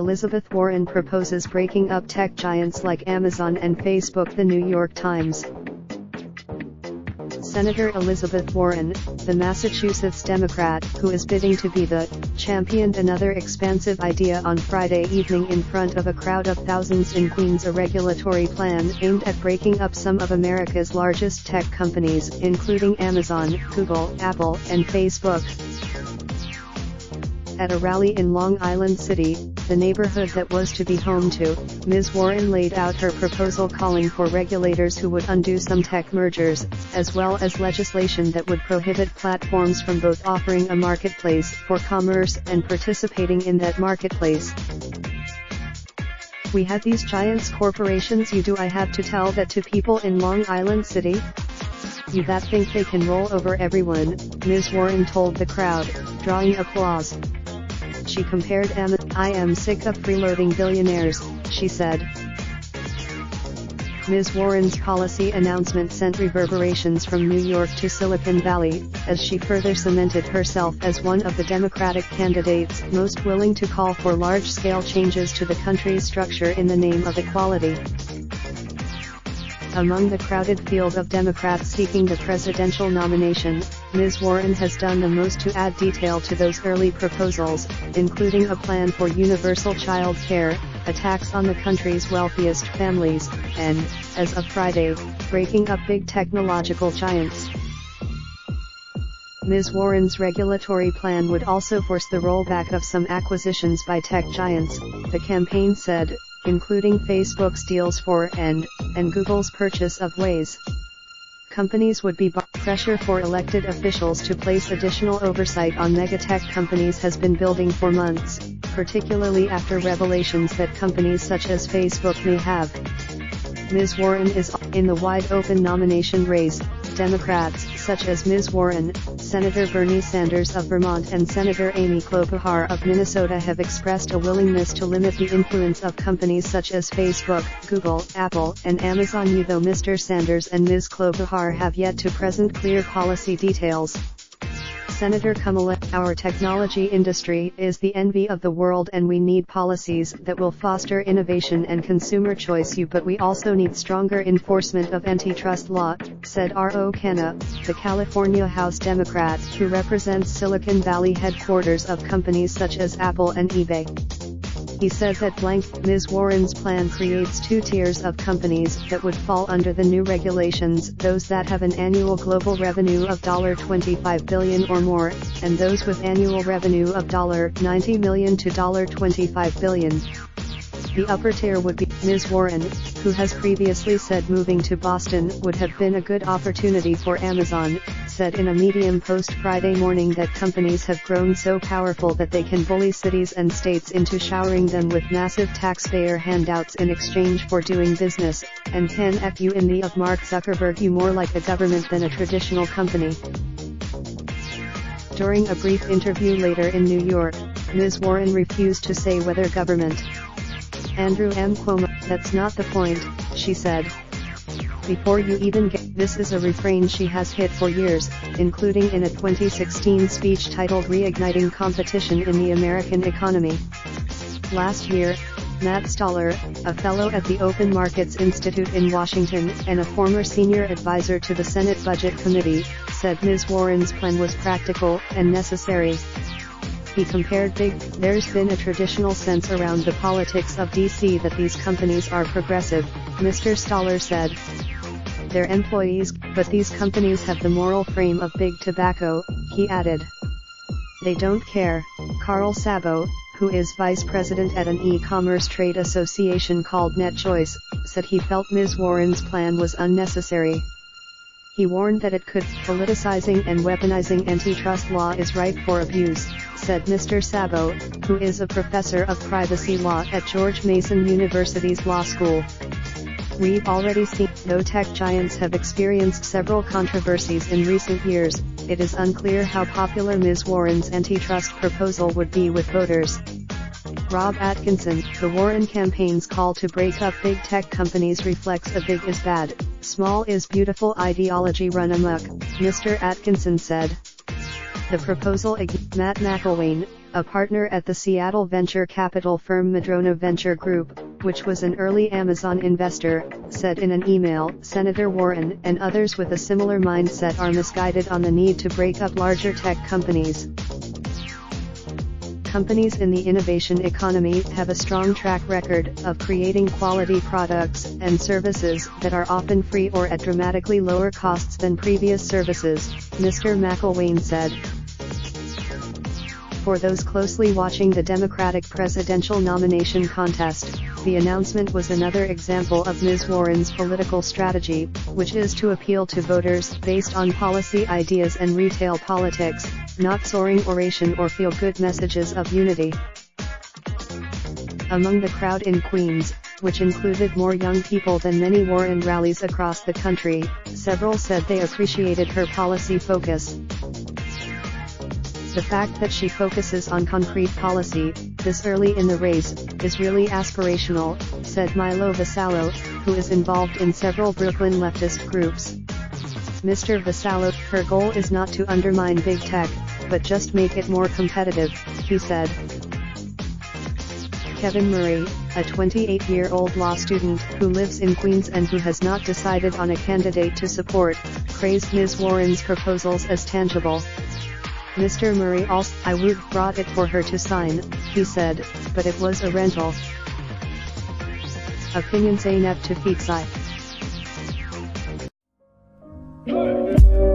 Elizabeth Warren proposes breaking up tech giants like Amazon and Facebook. The New York Times. Senator Elizabeth Warren, the Massachusetts Democrat, who is bidding to be the, championed another expansive idea on Friday evening in front of a crowd of thousands in Queens, a regulatory plan aimed at breaking up some of America's largest tech companies, including Amazon, Google, Apple, and Facebook. At a rally in Long Island City, the neighborhood that was to be home to, Ms. Warren laid out her proposal calling for regulators who would undo some tech mergers, as well as legislation that would prohibit platforms from both offering a marketplace for commerce and participating in that marketplace. We have these giants corporations. I have to tell that to people in Long Island City? You that think they can roll over everyone, Ms. Warren told the crowd, drawing applause. She compared I am sick of freeloading billionaires, she said. Ms. Warren's policy announcement sent reverberations from New York to Silicon Valley, as she further cemented herself as one of the Democratic candidates most willing to call for large-scale changes to the country's structure in the name of equality. Among the crowded field of Democrats seeking the presidential nomination, Ms. Warren has done the most to add detail to those early proposals, including a plan for universal child care, a tax on the country's wealthiest families, and, as of Friday, breaking up big technological giants. Ms. Warren's regulatory plan would also force the rollback of some acquisitions by tech giants, the campaign said, including Facebook's deals for and Google's purchase of Waze. Companies would be pressure for elected officials to place additional oversight on megatech companies has been building for months, particularly after revelations that companies such as Facebook may have. Ms. Warren is in the wide-open nomination race. Democrats, such as Ms. Warren, Senator Bernie Sanders of Vermont and Senator Amy Klobuchar of Minnesota have expressed a willingness to limit the influence of companies such as Facebook, Google, Apple, and Amazon. Though Mr. Sanders and Ms. Klobuchar have yet to present clear policy details. Senator Kamala, our technology industry is the envy of the world and we need policies that will foster innovation and consumer choice. But we also need stronger enforcement of antitrust law, said R.O. Khanna, the California House Democrat who represents Silicon Valley headquarters of companies such as Apple and eBay. He said that Ms. Warren's plan creates two tiers of companies that would fall under the new regulations, those that have an annual global revenue of $25 billion or more, and those with annual revenue of $90 million to $25 billion. The upper tier would be Ms. Warren, who has previously said moving to Boston would have been a good opportunity for Amazon, said in a Medium post Friday morning that companies have grown so powerful that they can bully cities and states into showering them with massive taxpayer handouts in exchange for doing business, and can F you in the of Mark Zuckerberg you more like a government than a traditional company. During a brief interview later in New York, Ms. Warren refused to say whether government. Andrew M. Cuomo, that's not the point, she said. Before you even get, this is a refrain she has hit for years, including in a 2016 speech titled Reigniting Competition in the American Economy. Last year, Matt Stoller, a fellow at the Open Markets Institute in Washington and a former senior advisor to the Senate Budget Committee, said Ms. Warren's plan was practical and necessary. He compared there's been a traditional sense around the politics of D.C. that these companies are progressive, Mr. Stoller said. They're employees, but these companies have the moral frame of big tobacco, he added. They don't care. Carl Szabo, who is vice president at an e-commerce trade association called NetChoice, said he felt Ms. Warren's plan was unnecessary. He warned that it could, politicizing and weaponizing antitrust law is ripe for abuse, said Mr. Szabo, who is a professor of privacy law at George Mason University's law school. We've already seen, though tech giants have experienced several controversies in recent years, it is unclear how popular Ms. Warren's antitrust proposal would be with voters. Rob Atkinson, the Warren campaign's call to break up big tech companies reflects a big is bad, small is beautiful ideology run amok, Mr. Atkinson said. The proposal Matt McElwain, a partner at the Seattle venture capital firm Madrona Venture Group, which was an early Amazon investor, said in an email. Senator Warren and others with a similar mindset are misguided on the need to break up larger tech companies. Companies in the innovation economy have a strong track record of creating quality products and services that are often free or at dramatically lower costs than previous services, Mr. McElwain said. For those closely watching the Democratic presidential nomination contest, the announcement was another example of Ms. Warren's political strategy, which is to appeal to voters based on policy ideas and retail politics, not soaring oration or feel-good messages of unity. Among the crowd in Queens, which included more young people than many Warren rallies across the country, several said they appreciated her policy focus. The fact that she focuses on concrete policy, this early in the race, is really aspirational, said Milo Vassallo, who is involved in several Brooklyn leftist groups. Mr. Vassallo, her goal is not to undermine big tech, but just make it more competitive, he said. Kevin Murray, a 28-year-old law student who lives in Queens and who has not decided on a candidate to support, praised Ms. Warren's proposals as tangible. Mr. Murray also, "I would brought it for her to sign," he said, "but it was a rental." Opinion Zainab Tafeeqzai.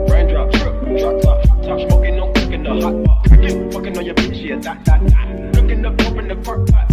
Raindrop, drop top smoking, no cooking the hot pot. Fucking on your bitch, yeah, that. Looking up, open the park pot.